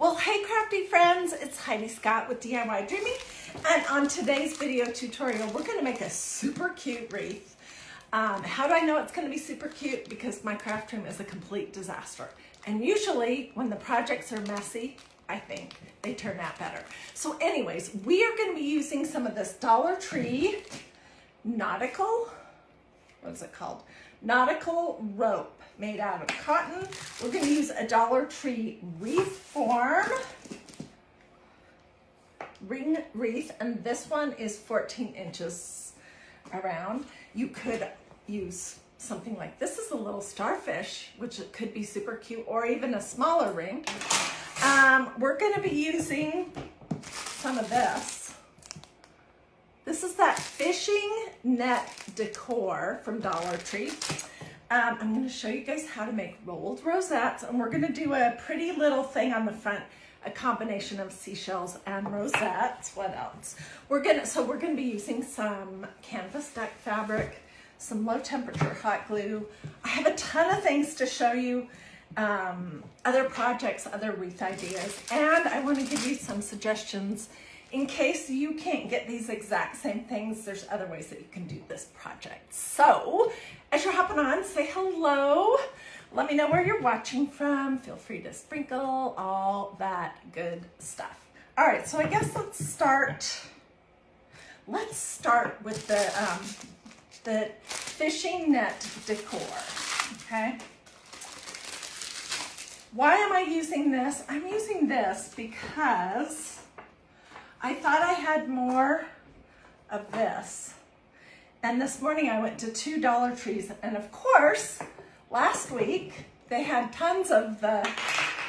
Well, hey crafty friends, it's Hiedi Scott with DiyDreaming, and on today's video tutorial, we're going to make a super cute wreath. How do I know it's going to be super cute? Because my craft room is a complete disaster, and usually when the projects are messy, I think they turn out better. So anyways, we are going to be using some of this Dollar Tree nautical, what is it called? Nautical rope made out of cotton. We're going to use a Dollar Tree wreath form, ring wreath, and this one is 14 inches around. You could use something like this is a little starfish, which could be super cute, or even a smaller ring. We're going to be using some of this. This is that fishing net decor from Dollar Tree. I'm going to show you guys how to make rolled rosettes, and we're going to do a pretty little thing on the front, a combination of seashells and rosettes. What else? We're going to be using some canvas duck fabric, some low temperature hot glue. I have a ton of things to show you, other projects, other wreath ideas, and I want to give you some suggestions in case you can't get these exact same things. There's other ways that you can do this project. So as you're hopping on, say hello. Let me know where you're watching from. Feel free to sprinkle all that good stuff. All right, so I guess let's start with the fishing net decor, okay? Why am I using this? I'm using this because I thought I had more of this. And this morning I went to 2 Dollar Trees, and of course, last week they had tons of the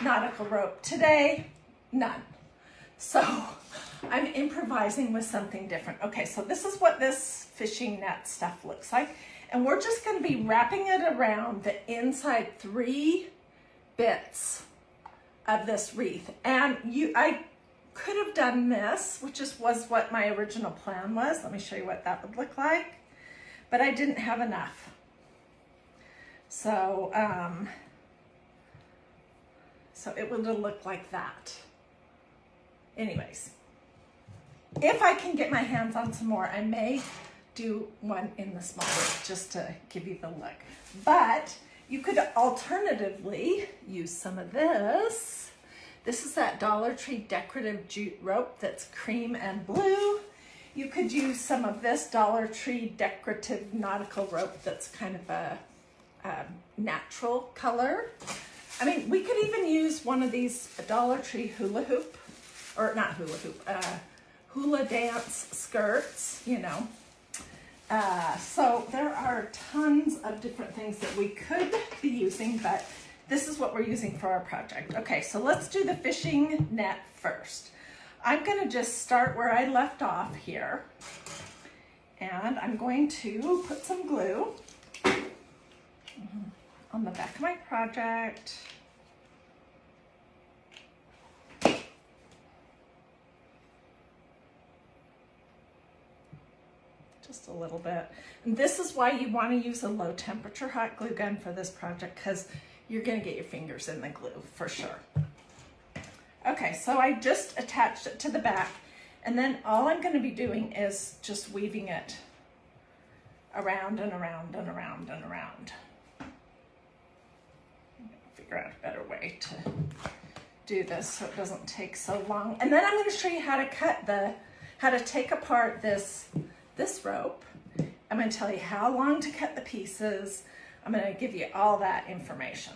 nautical rope. Today, none. So I'm improvising with something different. Okay, so this is what this fishing net stuff looks like. And we're just gonna be wrapping it around the inside 3 bits of this wreath. And I could have done this, which was what my original plan was. Let me show you what that would look like. But I didn't have enough. So, so it would have looked like that. Anyways, if I can get my hands on some more, I may do one in the small wreath just to give you the look. But you could alternatively use some of this. This is that Dollar Tree decorative jute rope that's cream and blue. You could use some of this Dollar Tree decorative nautical rope that's kind of a natural color. I mean, we could even use one of these Dollar Tree hula hoop, or not hula hoop, hula dance skirts, you know. So there are tons of different things that we could be using, but this is what we're using for our project. Okay, so let's do the fishing net first. I'm gonna just start where I left off here, and I'm going to put some glue on the back of my project. Just a little bit. And this is why you want to use a low temperature hot glue gun for this project, because you're going to get your fingers in the glue for sure. Okay, so I just attached it to the back, and then all I'm going to be doing is just weaving it around and around and around and around. I'm going to figure out a better way to do this so it doesn't take so long. And then I'm going to show you how to take apart this rope. I'm going to tell you how long to cut the pieces. I'm going to give you all that information.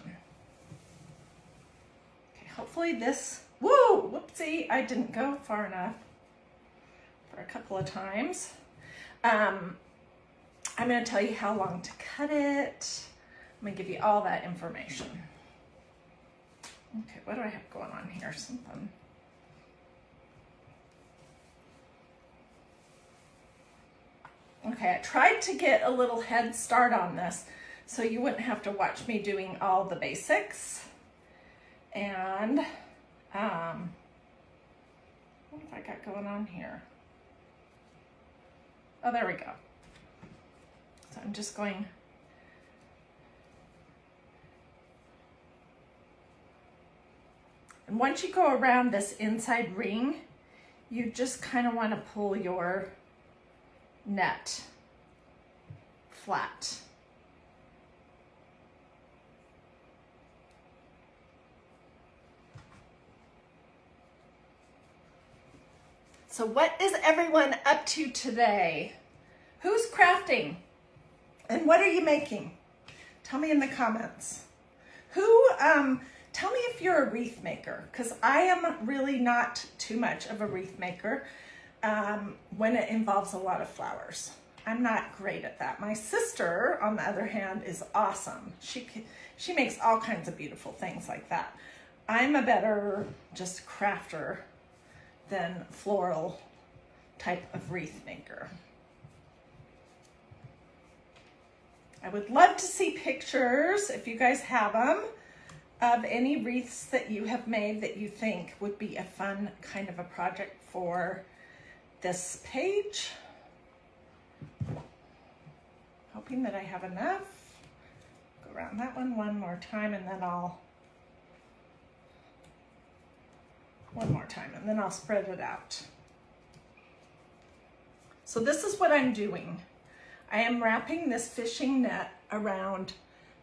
Okay, hopefully this, whoa, whoopsie, I didn't go far enough for a couple of times. I'm going to tell you how long to cut it. I'm going to give you all that information. Okay, what do I have going on here? Something. Okay, I tried to get a little head start on this so you wouldn't have to watch me doing all the basics. And what have I got going on here? Oh, there we go. So I'm just going And once you go around this inside ring, you just kind of want to pull your net flat. So what is everyone up to today? Who's crafting? And what are you making? Tell me in the comments. Tell me if you're a wreath maker, because I am really not too much of a wreath maker when it involves a lot of flowers. I'm not great at that. My sister, on the other hand, is awesome. She makes all kinds of beautiful things like that. I'm a better just crafter than floral type of wreath maker. I would love to see pictures, if you guys have them, of any wreaths that you have made that you think would be a fun kind of a project for this page. Hoping that I have enough. Go around that one more time, and then one more time, and then I'll spread it out. So this is what I'm doing. I am wrapping this fishing net around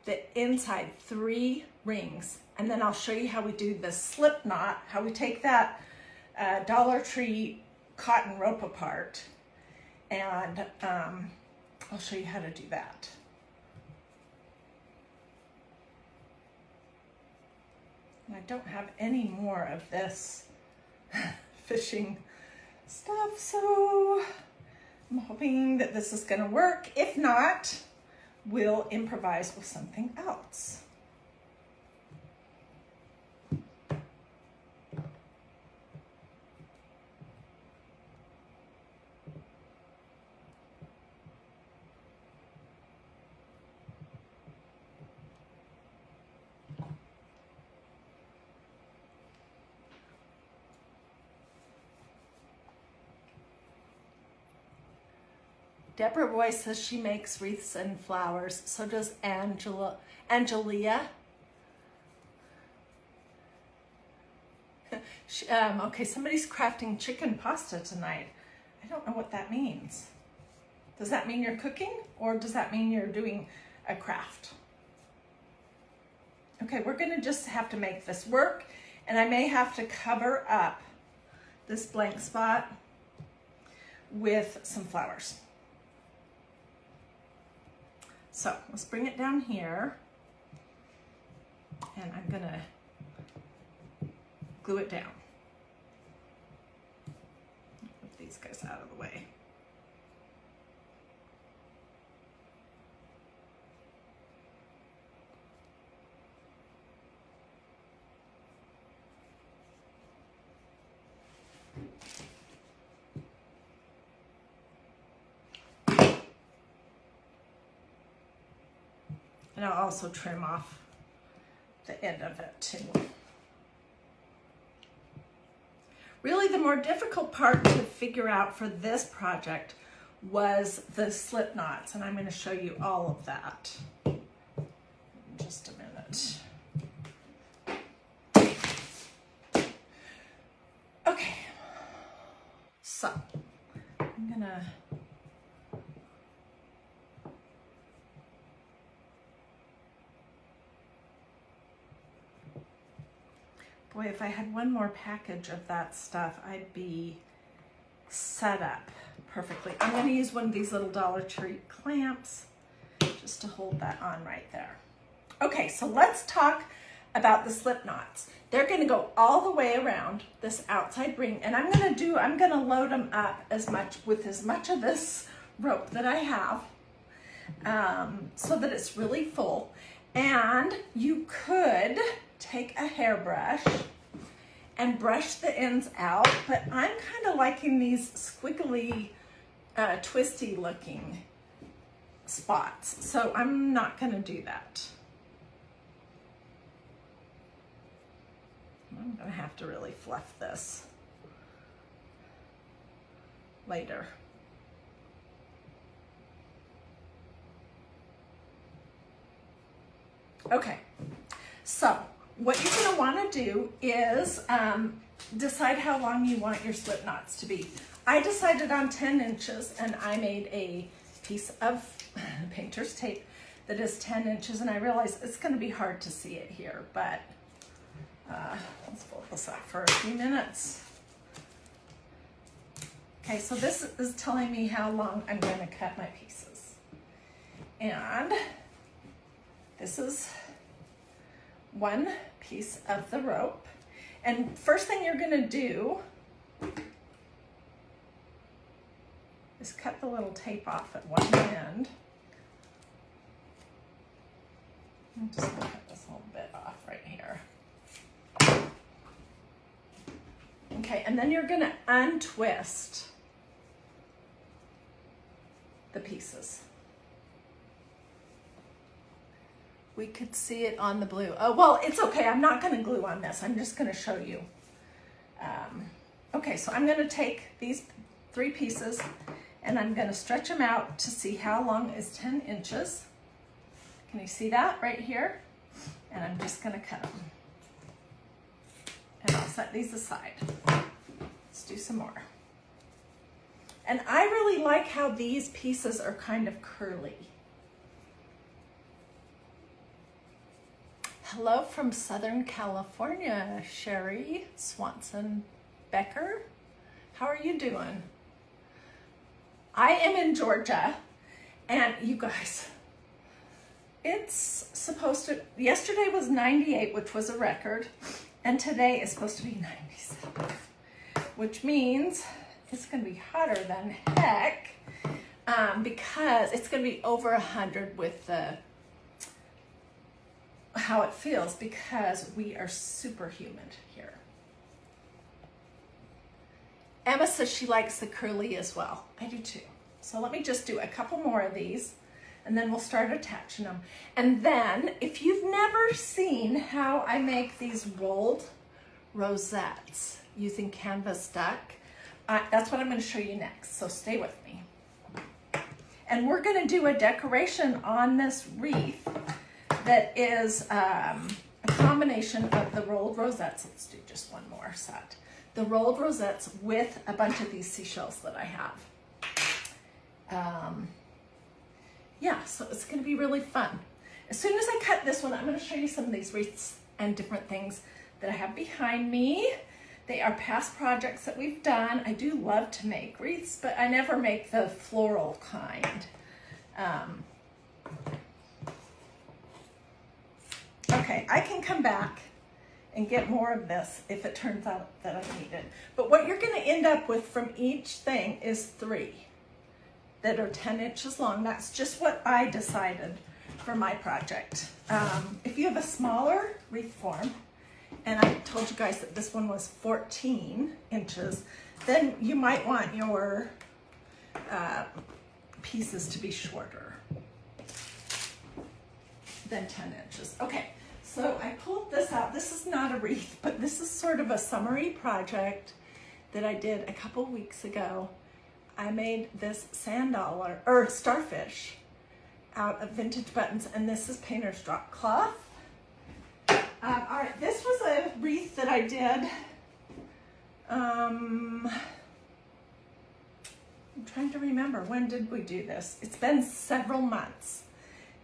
the inside 3 rings, and then I'll show you how we do the slip knot, how we take that Dollar Tree cotton rope apart, and I'll show you how to do that. And I don't have any more of this fishing stuff, so I'm hoping that this is gonna work. If not, we'll improvise with something else. Deborah Roy says she makes wreaths and flowers. So does Angelia. Okay, somebody's crafting chicken pasta tonight. I don't know what that means. Does that mean you're cooking, or does that mean you're doing a craft? Okay, we're gonna just have to make this work, and I may have to cover up this blank spot with some flowers. So let's bring it down here, and I'm gonna glue it down. Move these guys out of the way. And I'll also trim off the end of it too. Really, the more difficult part to figure out for this project was the slip knots, and I'm going to show you all of that in just a minute. Okay, so I'm going to boy, if I had one more package of that stuff, I'd be set up perfectly. I'm going to use one of these little Dollar Tree clamps just to hold that on right there. Okay, so let's talk about the slip knots. They're going to go all the way around this outside ring, and I'm going to load them up with as much of this rope that I have, so that it's really full. And you could take a hairbrush and brush the ends out, but I'm kind of liking these squiggly, twisty looking spots, so I'm not going to do that. I'm going to have to really fluff this later. Okay, so what you're going to want to do is decide how long you want your slip knots to be. I decided on 10 inches and I made a piece of painter's tape that is 10 inches, and I realize it's going to be hard to see it here, but let's fold this up for a few minutes. Okay, so this is telling me how long I'm going to cut my pieces. And this is one piece of the rope. And first thing you're going to do is cut the little tape off at one end. I'm just going to cut this little bit off right here. Okay, and then you're going to untwist the pieces. We could see it on the blue. Oh, well, it's okay. I'm not going to glue on this. I'm just going to show you. Okay, so I'm going to take these 3 pieces and I'm going to stretch them out to see how long is 10 inches. Can you see that right here? And I'm just going to cut them. And I'll set these aside. Let's do some more. And I really like how these pieces are kind of curly. Hello from Southern California, Sherry Swanson Becker. How are you doing? I am in Georgia, and you guys, it's supposed to, yesterday was 98, which was a record, and today is supposed to be 97, which means it's going to be hotter than heck, because it's going to be over 100 with the how it feels, because we are super humid here. Emma says she likes the curly as well. I do too. So let me just do a couple more of these and then we'll start attaching them. And then if you've never seen how I make these rolled rosettes using canvas duck, that's what I'm going to show you next. So stay with me. And we're going to do a decoration on this wreath that is a combination of the rolled rosettes. Let's do just one more set. The rolled rosettes with a bunch of these seashells that I have. Yeah, so it's going to be really fun. As soon as I cut this one, I'm going to show you some of these wreaths and different things that I have behind me. They are past projects that we've done. I do love to make wreaths, but I never make the floral kind. Okay, I can come back and get more of this if it turns out that I need it. But what you're going to end up with from each thing is 3 that are 10 inches long. That's just what I decided for my project. If you have a smaller wreath form, and I told you guys that this one was 14 inches, then you might want your pieces to be shorter than 10 inches. Okay. So I pulled this out. This is not a wreath, but this is sort of a summary project that I did a couple weeks ago. I made this sand dollar, or starfish, out of vintage buttons, and this is painter's drop cloth. All right, this was a wreath that I did. I'm trying to remember, when did we do this? It's been several months,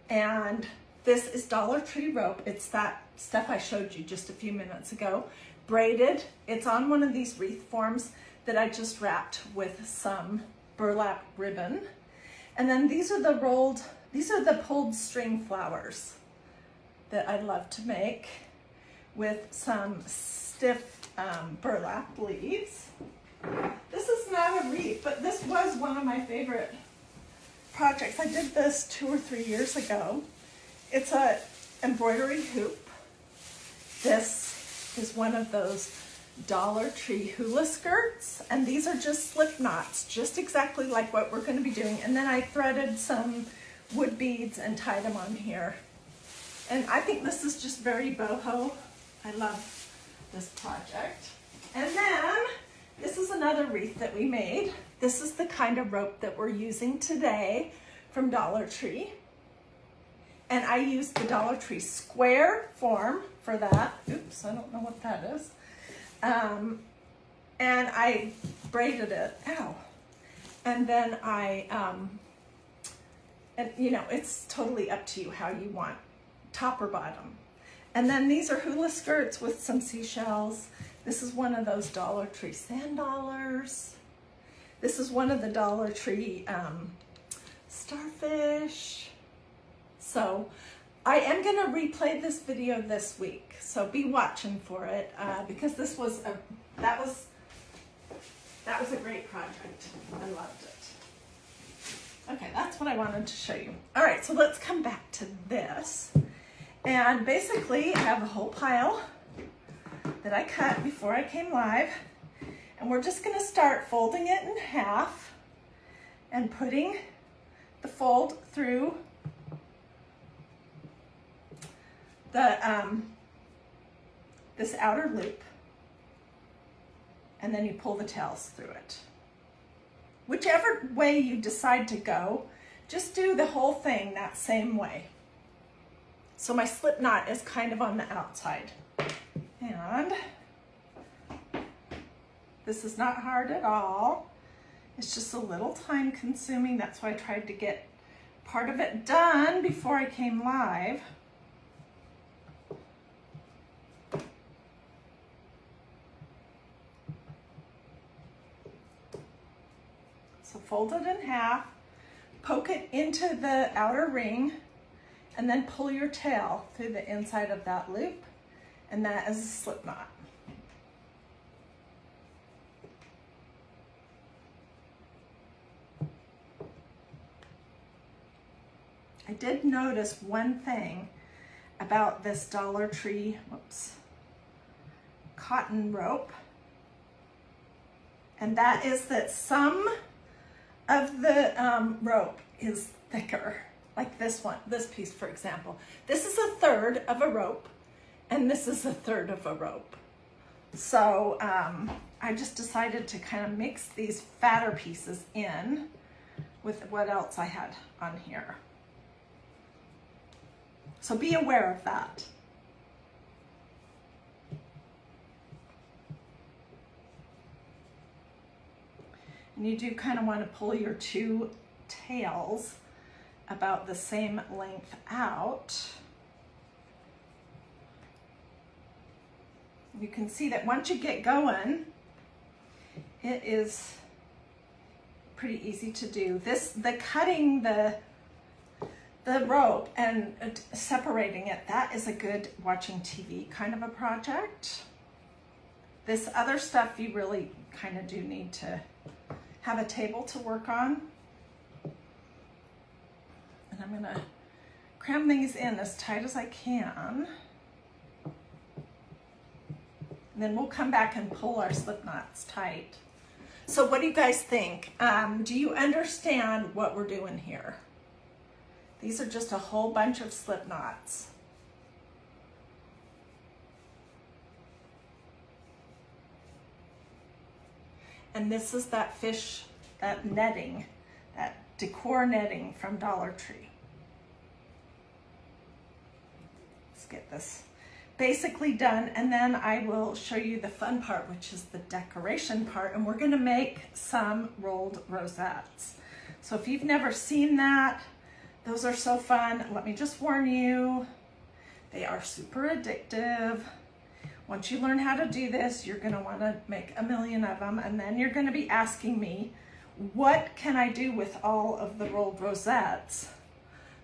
and this is Dollar Tree rope. It's that stuff I showed you just a few minutes ago. Braided. It's on one of these wreath forms that I just wrapped with some burlap ribbon. And then these are the pulled string flowers that I love to make with some stiff burlap leaves. This is not a wreath, but this was one of my favorite projects. I did this 2 or 3 years ago. It's a embroidery hoop. This is one of those Dollar Tree hula skirts, and these are just slip knots, just exactly like what we're going to be doing. And then I threaded some wood beads and tied them on here. And I think this is just very boho. I love this project. And then this is another wreath that we made. This is the kind of rope that we're using today from Dollar Tree. And I used the Dollar Tree square form for that. Oops, I don't know what that is. And I braided it. Ow. And then and you know, it's totally up to you how you want, top or bottom. And then these are hula skirts with some seashells. This is one of those Dollar Tree sand dollars. This is one of the Dollar Tree starfish. So I am gonna replay this video this week. So be watching for it because that was a great project. I loved it. Okay, that's what I wanted to show you. All right, so let's come back to this. And basically I have a whole pile that I cut before I came live. And we're just gonna start folding it in half and putting the fold through the this outer loop, and then you pull the tails through it. Whichever way you decide to go, just do the whole thing that same way. So my slip knot is kind of on the outside. And this is not hard at all. It's just a little time consuming. That's why I tried to get part of it done before I came live. So fold it in half, poke it into the outer ring, and then pull your tail through the inside of that loop, and that is a slip knot. I did notice one thing about this Dollar Tree, cotton rope, and that is that some of the rope is thicker, like this one, this piece, for example. This is a third of a rope, and this is a third of a rope. So I just decided to kind of mix these fatter pieces in with what else I had on here. So be aware of that. And you do kind of want to pull your two tails about the same length out. You can see that once you get going, it is pretty easy to do. The cutting the rope and separating it, that is a good watching TV kind of a project. This other stuff you really kind of do need to have a table to work on. And I'm gonna cram these in as tight as I can. And then we'll come back and pull our slip knots tight. So what do you guys think? Do you understand what we're doing here? These are just a whole bunch of slip knots. And this is that fish, that netting, that decor netting from Dollar Tree. Let's get this basically done, and then I will show you the fun part, which is the decoration part, and we're gonna make some rolled rosettes. So if you've never seen that, those are so fun. Let me just warn you, they are super addictive. Once you learn how to do this, you're gonna wanna make a million of them, and then you're gonna be asking me, what can I do with all of the rolled rosettes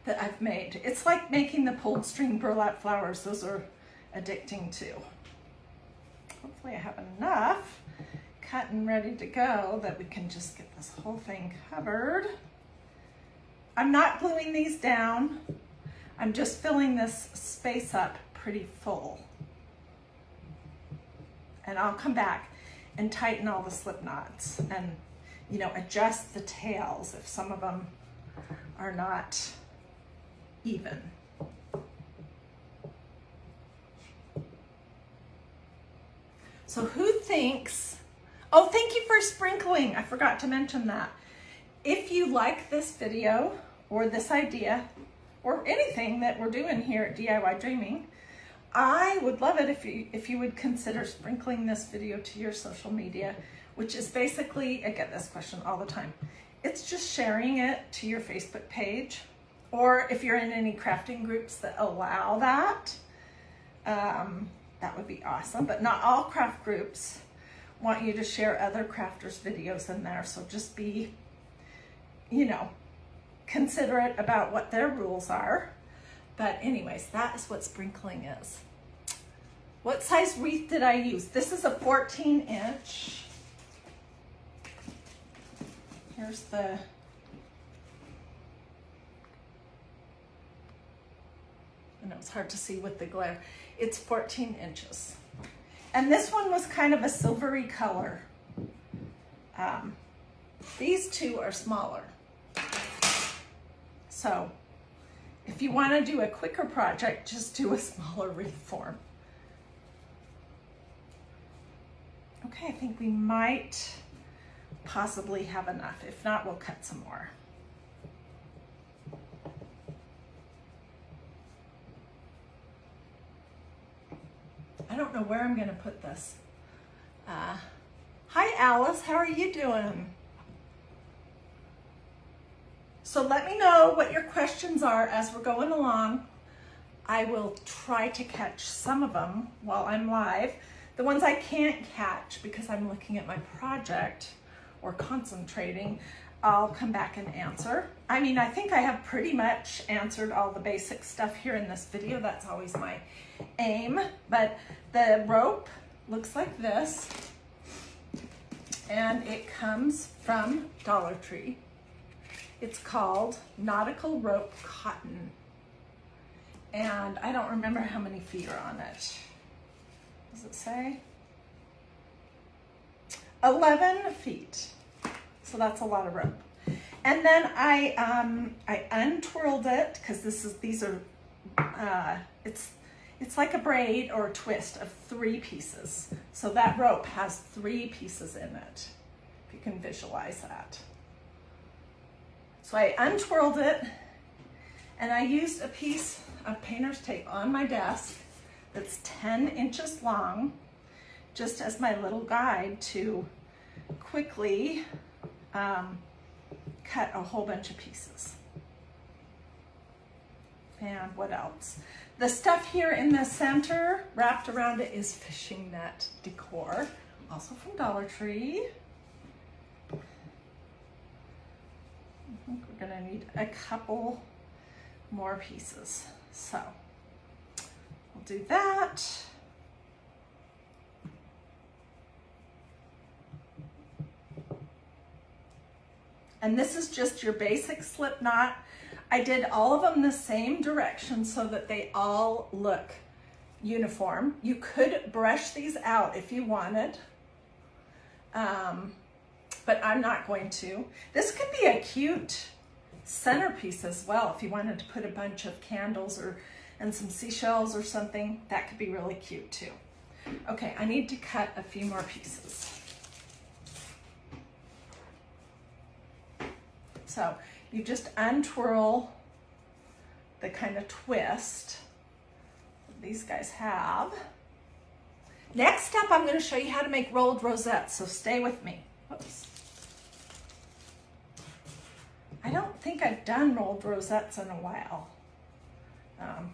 that I've made? It's like making the pulled string burlap flowers. Those are addicting too. Hopefully I have enough cut and ready to go that we can just get this whole thing covered. I'm not gluing these down. I'm just filling this space up pretty full. And I'll come back and tighten all the slip knots and, you know, adjust the tails if some of them are not even. So who thinks, oh, thank you for sprinkling. I forgot to mention that. If you like this video or this idea, or anything that we're doing here at DIY Dreaming, I would love it if you would consider sprinkling this video to your social media, which is basically, I get this question all the time. It's just sharing it to your Facebook page, or if you're in any crafting groups that allow that, that would be awesome. But not all craft groups want you to share other crafters' videos in there. So just be, you know, considerate about what their rules are. But anyways, that is what sprinkling is. What size wreath did I use? This is a 14-inch. Here's the, I know it's hard to see with the glare. It's 14 inches. And this one was kind of a silvery color. These two are smaller. So if you want to do a quicker project, just do a smaller wreath form. Okay, I think we might possibly have enough. If not, we'll cut some more. I don't know where I'm going to put this. Hi, Alice. How are you doing? So let me know what your questions are as we're going along. I will try to catch some of them while I'm live. The ones I can't catch because I'm looking at my project or concentrating, I'll come back and answer. I mean, I think I have pretty much answered all the basic stuff here in this video. That's always my aim. But the rope looks like this, and it comes from Dollar Tree. It's called Nautical Rope Cotton, and I don't remember how many feet are on it. Does it say? 11 feet. So that's a lot of rope. And then I untwirled it because these are it's like a braid or a twist of 3 pieces. So that rope has 3 pieces in it, if you can visualize that. So I untwirled it, and I used a piece of painter's tape on my desk that's 10 inches long, just as my little guide to quickly cut a whole bunch of pieces. And what else? The stuff here in the center wrapped around it is fishing net decor, also from Dollar Tree. I think we're gonna need a couple more pieces. So we'll do that. And this is just your basic slip knot. I did all of them the same direction so that they all look uniform. You could brush these out if you wanted, but I'm not going to. This could be a cute centerpiece as well if you wanted to put a bunch of candles and some seashells or something. That could be really cute too. Okay, I need to cut a few more pieces. So you just untwirl the kind of twist these guys have. Next up, I'm going to show you how to make rolled rosettes, so stay with me. Whoops. I don't think I've done rolled rosettes in a while.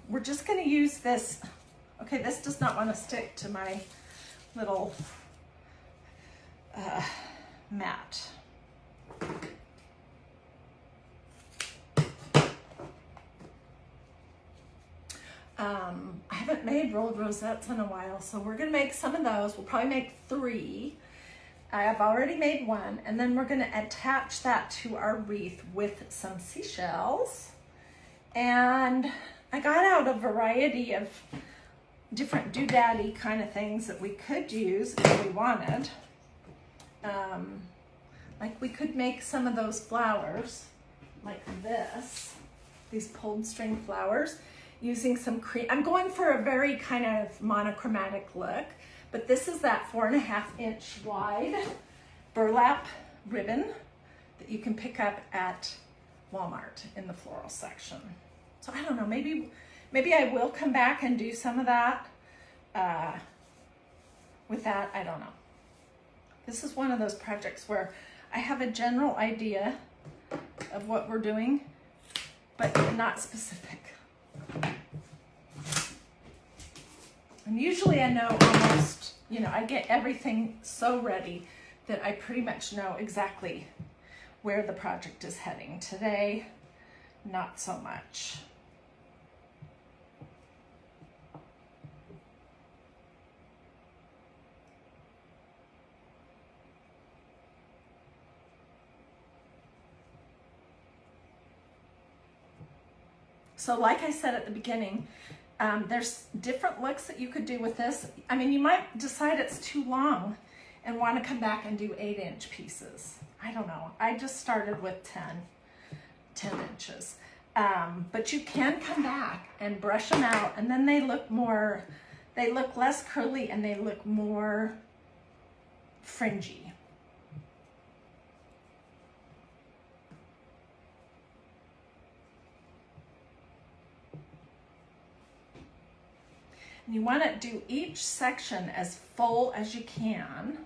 We're just going to use this. Okay, this does not want to stick to my little mat. I haven't made rolled rosettes in a while, so we're gonna make some of those. We'll probably make 3. I have already made 1, and then we're gonna attach that to our wreath with some seashells. And I got out a variety of different doodaddy kind of things that we could use if we wanted. Like we could make some of those flowers like this, these pulled string flowers, using some cream. I'm going for a very kind of monochromatic look, but this is that 4.5 inch wide burlap ribbon that you can pick up at Walmart in the floral section. So I don't know, maybe I will come back and do some of that with that. I don't know. This is one of those projects where I have a general idea of what we're doing, but not specific. And usually I know almost, you know, I get everything so ready that I pretty much know exactly where the project is heading. Today, not so much. So like I said at the beginning, there's different looks that you could do with this. I mean, you might decide it's too long and want to come back and do 8-inch pieces. I don't know. I just started with 10 inches. But you can come back and brush them out, and then they look less curly and they look more fringy. And you want to do each section as full as you can.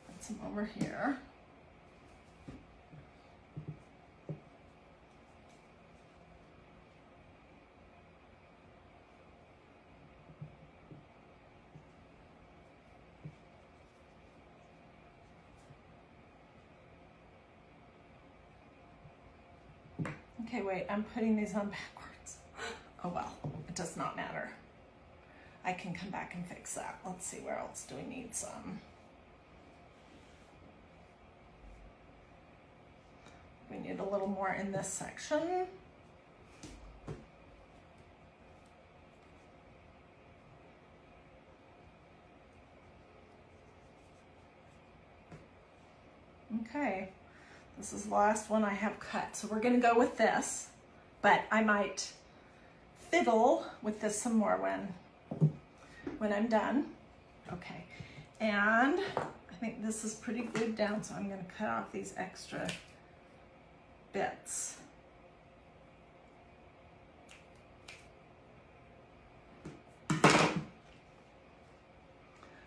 Put some over here. Okay, wait, I'm putting these on backwards. Oh well, it does not matter. I can come back and fix that. Let's see, where else do we need some? We need a little more in this section. Okay, this is the last one I have cut. So we're gonna go with this, but I might fiddle with this some more when I'm done. Okay, and I think this is pretty glued down, so I'm gonna cut off these extra bits.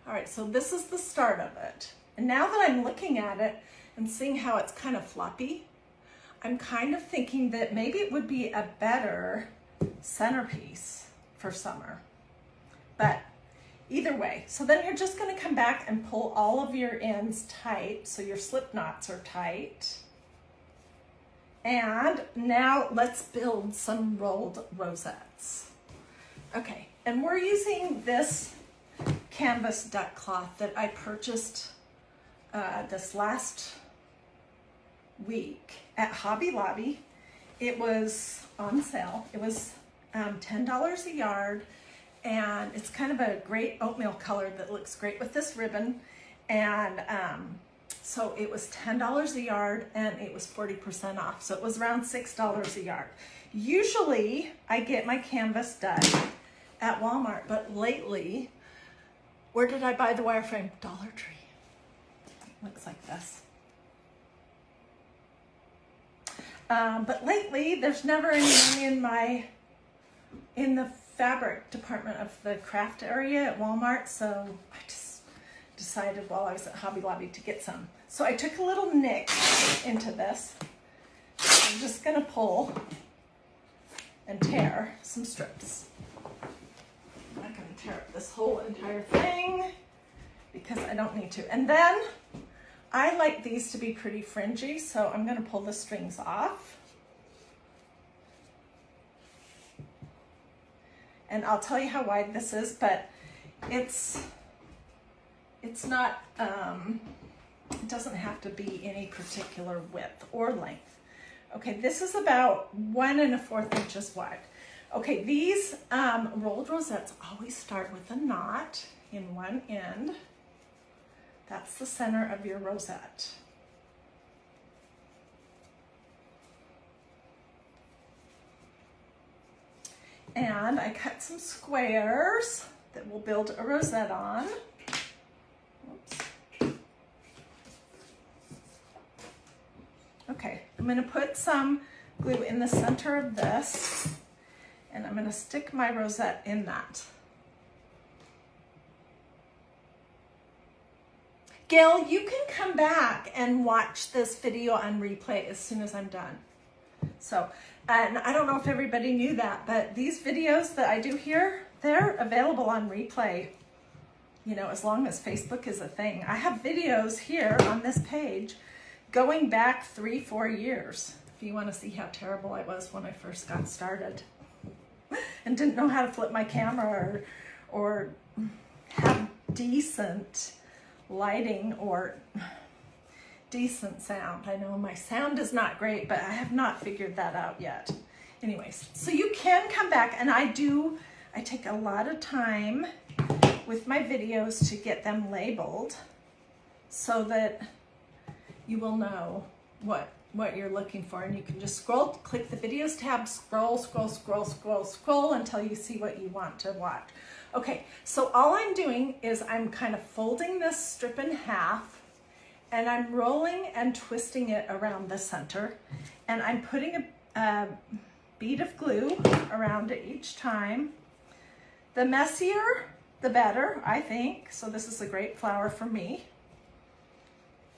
All right, so this is the start of it. And now that I'm looking at it and seeing how it's kind of floppy, I'm kind of thinking that maybe it would be a better centerpiece for summer. But either way, so then you're just gonna come back and pull all of your ends tight so your slip knots are tight. And now let's build some rolled rosettes. Okay, and we're using this canvas duck cloth that I purchased this last week at Hobby Lobby. It was on sale. It was $10 a yard, and it's kind of a great oatmeal color that looks great with this ribbon. And so it was $10 a yard, and it was 40% off. So it was around $6 a yard. Usually I get my canvas done at Walmart, but lately, where did I buy the wireframe? Dollar Tree. Looks like this. But lately, there's never any money in the fabric department of the craft area at Walmart, so I just decided while I was at Hobby Lobby to get some. So I took a little nick into this. I'm just gonna pull and tear some strips. I'm not gonna tear up this whole entire thing because I don't need to. And then I like these to be pretty fringy, so I'm gonna pull the strings off. And I'll tell you how wide this is, but it's not, it doesn't have to be any particular width or length. Okay, this is about 1 1/4 inches wide. Okay, these rolled rosettes always start with a knot in one end. That's the center of your rosette. And I cut some squares that we'll build a rosette on. Oops. Okay, I'm gonna put some glue in the center of this. And I'm gonna stick my rosette in that. Gail, you can come back and watch this video on replay as soon as I'm done. So, and I don't know if everybody knew that, but these videos that I do here, they're available on replay, you know, as long as Facebook is a thing. I have videos here on this page going back 3-4 years. If you want to see how terrible I was when I first got started and didn't know how to flip my camera or have decent lighting or decent sound. I know my sound is not great, but I have not figured that out yet. Anyways, so you can come back, and I take a lot of time with my videos to get them labeled so that you will know what you're looking for, and you can just click the videos tab, scroll until you see what you want to watch. Okay, so all I'm doing is I'm kind of folding this strip in half, and I'm rolling and twisting it around the center, and I'm putting a bead of glue around it each time. The messier, the better, I think. So this is a great flower for me.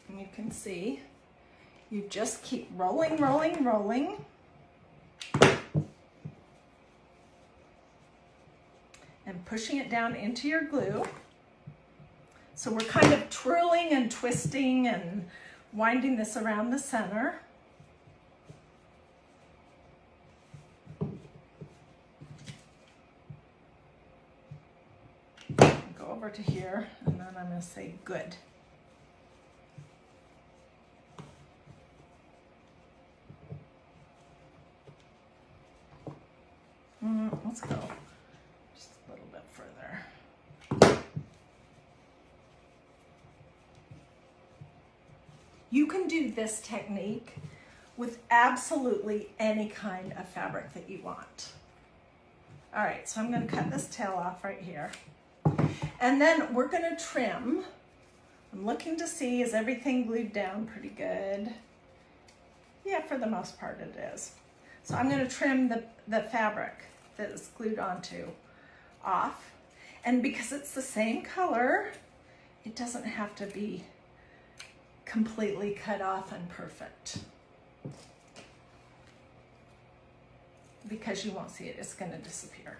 And you can see, you just keep rolling, rolling, rolling. And pushing it down into your glue. So we're kind of twirling and twisting and winding this around the center. Go over to here, and then I'm going to say good. Let's go just a little bit further. You can do this technique with absolutely any kind of fabric that you want. All right, so I'm going to cut this tail off right here. And then we're going to trim. I'm looking to see, is everything glued down pretty good? Yeah, for the most part it is. So I'm going to trim the fabric that is glued onto off. And because it's the same color, it doesn't have to be completely cut off and perfect. Because you won't see it, it's going to disappear.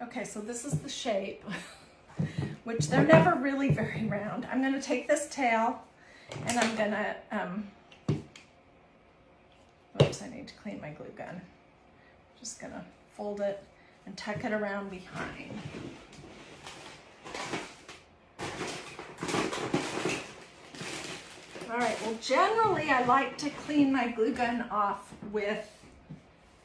Okay, so this is the shape, which they're never really very round. I'm going to take this tail and I'm going to, oops, I need to clean my glue gun. Just going to fold it and tuck it around behind. All right, well, generally I like to clean my glue gun off with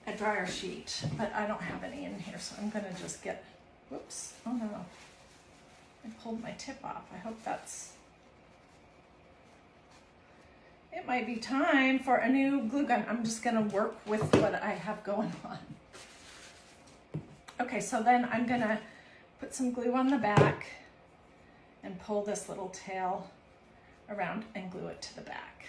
a dryer sheet, but I don't have any in here, so I'm gonna just get, whoops, oh no, I pulled my tip off. I hope that's, it might be time for a new glue gun. I'm just gonna work with what I have going on. Okay, so then I'm gonna put some glue on the back and pull this little tail around and glue it to the back.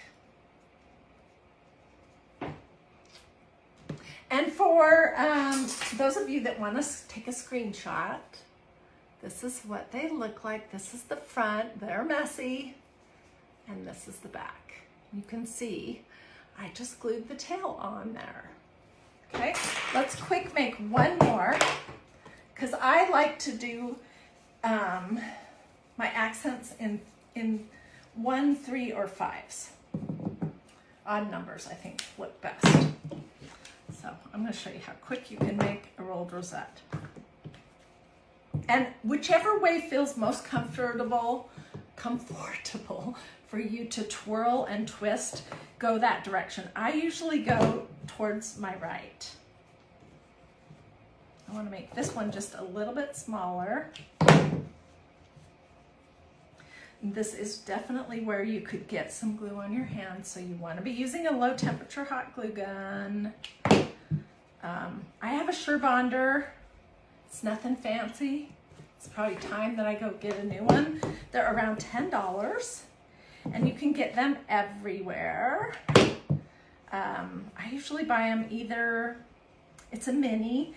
And for those of you that want to take a screenshot, this is what they look like. This is the front, they're messy, and this is the back. You can see I just glued the tail on there. Okay, let's quick make one more, because I like to do my accents in 1, 3, or 5s. Odd numbers, I think, look best. So I'm going to show you how quick you can make a rolled rosette. And whichever way feels most comfortable for you to twirl and twist, go that direction. I usually go towards my right. I want to make this one just a little bit smaller. This is definitely where you could get some glue on your hand, so you want to be using a low temperature hot glue gun. I have a Surebonder. It's nothing fancy. It's probably time that I go get a new one. They're around $10. and you can get them everywhere. I usually buy them either, it's a mini,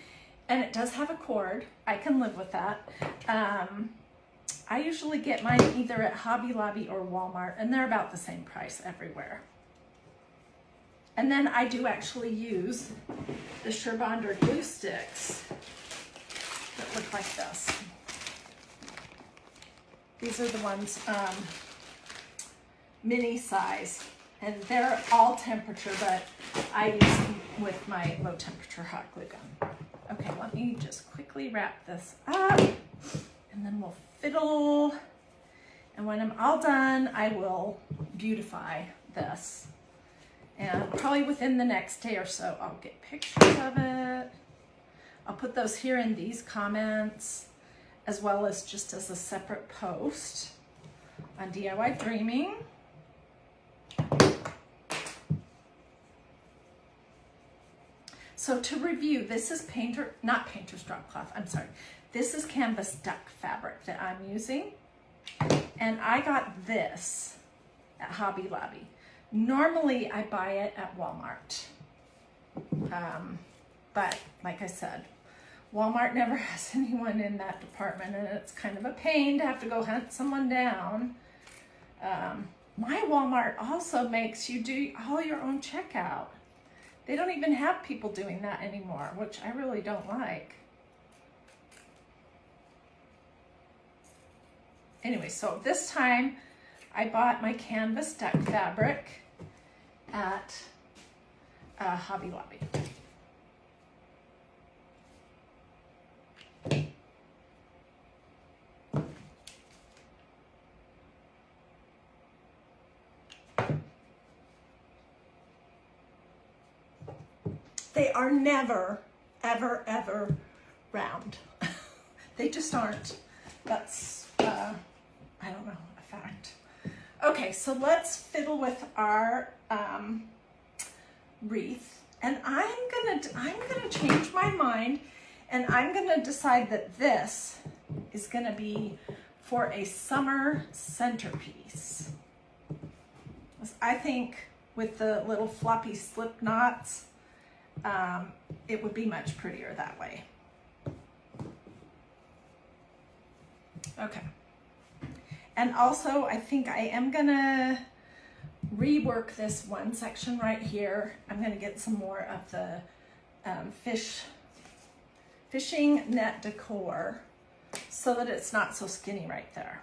and it does have a cord. I can live with that. I usually get mine either at Hobby Lobby or Walmart, and they're about the same price everywhere. And then I do actually use the Surebonder glue sticks that look like this. These are the ones, mini size, and they're all temperature, but I use them with my low temperature hot glue gun. Okay, let me just quickly wrap this up, and then we'll fiddle. And when I'm all done, I will beautify this. And probably within the next day or so, I'll get pictures of it. I'll put those here in these comments, as well as just as a separate post on DiyDreaming. So to review, this is not painter's drop cloth, I'm sorry. This is canvas duck fabric that I'm using. And I got this at Hobby Lobby. Normally I buy it at Walmart. But like I said, Walmart never has anyone in that department, and it's kind of a pain to have to go hunt someone down. My Walmart also makes you do all your own checkout. They don't even have people doing that anymore, which I really don't like. Anyway, so this time I bought my canvas duck fabric at Hobby Lobby. They are never, ever, ever round. They just aren't. That's, I don't know, a fact. Okay, so let's fiddle with our wreath. And I'm gonna change my mind, and I'm gonna decide that this is gonna be for a summer centerpiece. I think with the little floppy slip knots, it would be much prettier that way. Okay. And also, I think I am gonna rework this one section right here. I'm gonna get some more of the fishing net decor so that it's not so skinny right there.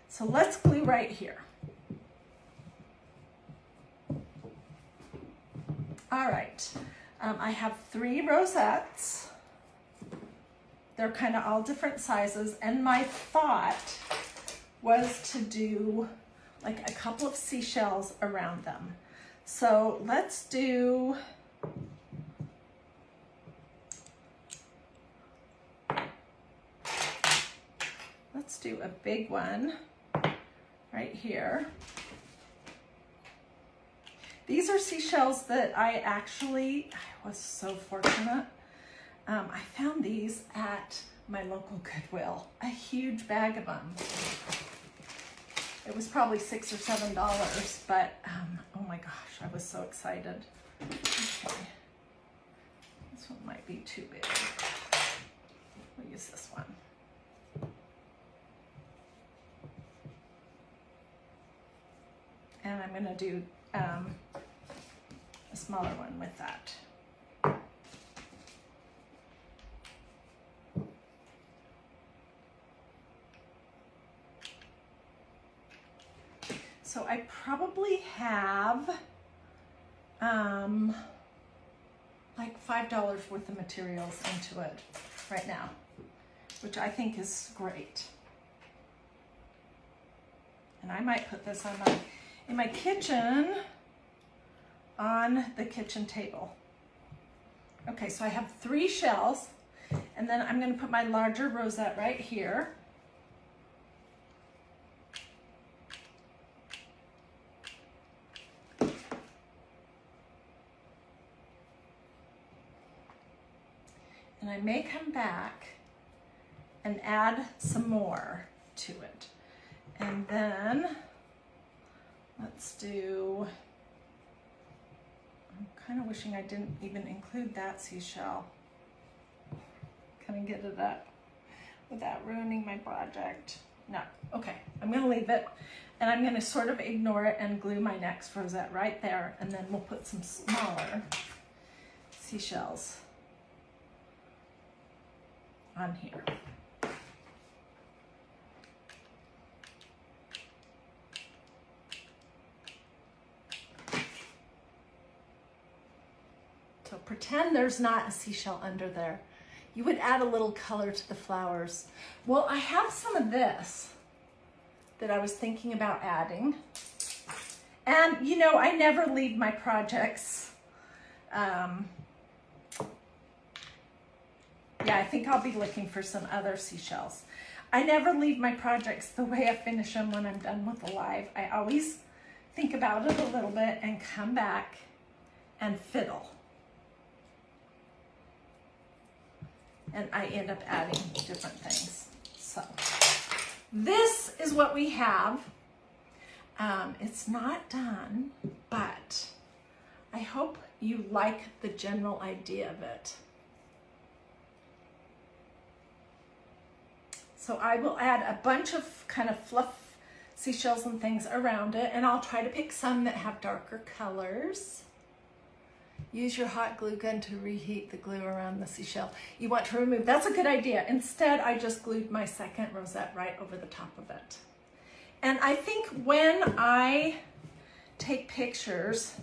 So let's glue right here. All right, I have 3 rosettes. They're kind of all different sizes, and my thought was to do like a couple of seashells around them. So let's do a big one right here. These are seashells that I was so fortunate. I found these at my local Goodwill, a huge bag of them. It was probably $6 or $7, but oh my gosh, I was so excited. Okay. This one might be too big. We'll use this one. And I'm gonna do a smaller one with that. So I probably have like $5 worth of materials into it right now, which I think is great. And I might put this on in my kitchen, on the kitchen table. Okay, so I have 3 shells, and then I'm gonna put my larger rosette right here. And I may come back and add some more to it. And then let's do, I'm kind of wishing I didn't even include that seashell. Can I get it up without ruining my project? No, okay, I'm gonna leave it and I'm gonna sort of ignore it and glue my next rosette right there, and then we'll put some smaller seashells on here. So pretend there's not a seashell under there. You would add a little color to the flowers. Well, I have some of this that I was thinking about adding. And you know, I never leave my projects. Yeah, I think I'll be looking for some other seashells. I never leave my projects the way I finish them when I'm done with the live. I always think about it a little bit and come back and fiddle. And I end up adding different things. So this is what we have. It's not done, but I hope you like the general idea of it. So I will add a bunch of kind of fluff seashells and things around it, and I'll try to pick some that have darker colors. Use your hot glue gun to reheat the glue around the seashell you want to remove. That's a good idea. Instead, I just glued my second rosette right over the top of it. And I think when I take pictures,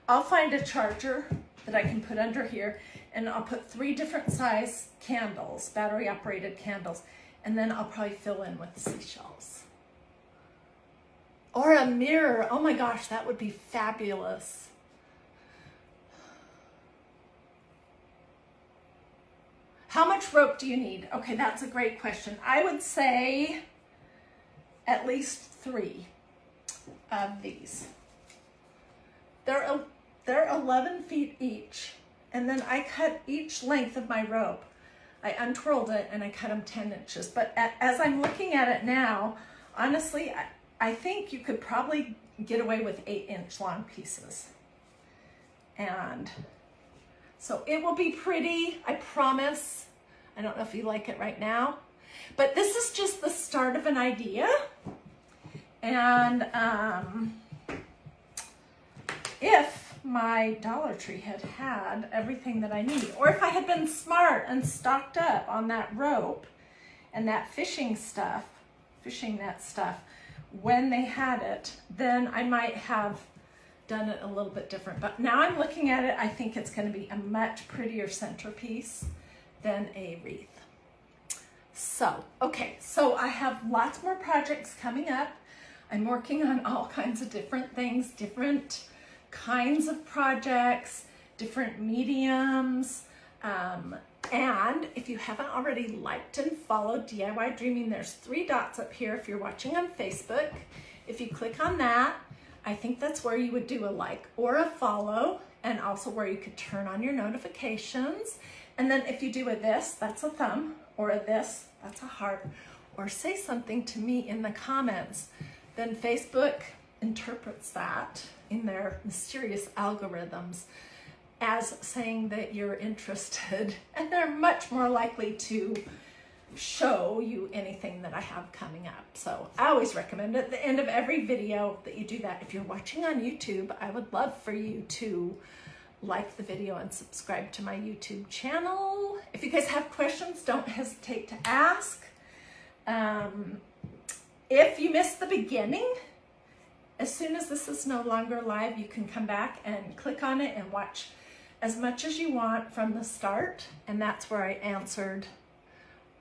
I'll find a charger that I can put under here, and I'll put 3 different size candles, battery operated candles, and then I'll probably fill in with seashells. Or a mirror. Oh my gosh, that would be fabulous. How much rope do you need? Okay, that's a great question. I would say at least 3 of these. They're 11 feet each. And then I cut each length of my rope. I untwirled it and I cut them 10 inches. But as I'm looking at it now, honestly, I think you could probably get away with 8-inch long pieces. And so it will be pretty, I promise. I don't know if you like it right now, but this is just the start of an idea. And if my Dollar Tree had everything that I need, or if I had been smart and stocked up on that rope and that fishing net stuff when they had it, then I might have done it a little bit different. But now I'm looking at it, I think it's going to be a much prettier centerpiece than a wreath. So, okay, so I have lots more projects coming up. I'm working on all kinds of different things, different kinds of projects, different mediums. And if you haven't already liked and followed DIY Dreaming, there's 3 dots up here if you're watching on Facebook. If you click on that, I think that's where you would do a like or a follow, and also where you could turn on your notifications. And then if you do a this, that's a thumb, or a this, that's a heart, or say something to me in the comments, then Facebook interprets that in their mysterious algorithms as saying that you're interested, and they're much more likely to show you anything that I have coming up. So I always recommend at the end of every video that you do that. If you're watching on YouTube, I would love for you to like the video and subscribe to my YouTube channel. If you guys have questions, don't hesitate to ask. If you missed the beginning, as soon as this is no longer live, you can come back and click on it and watch as much as you want from the start. And that's where I answered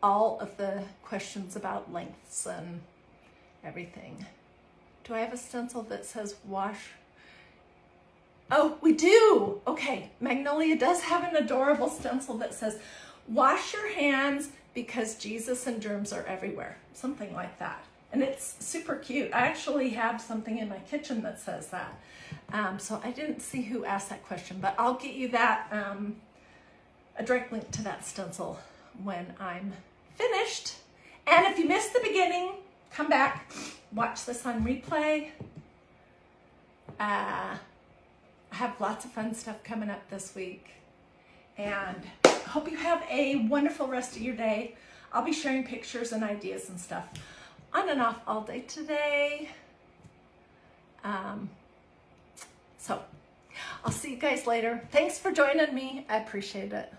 all of the questions about lengths and everything. Do I have a stencil that says wash? Oh, we do. Okay, Magnolia does have an adorable stencil that says, wash your hands because Jesus and germs are everywhere. Something like that. And it's super cute. I actually have something in my kitchen that says that. So I didn't see who asked that question, but I'll get you that, a direct link to that stencil when I'm finished. And if you missed the beginning, come back, watch this on replay. I have lots of fun stuff coming up this week. And hope you have a wonderful rest of your day. I'll be sharing pictures and ideas and stuff on and off all day today. So I'll see you guys later. Thanks for joining me. I appreciate it.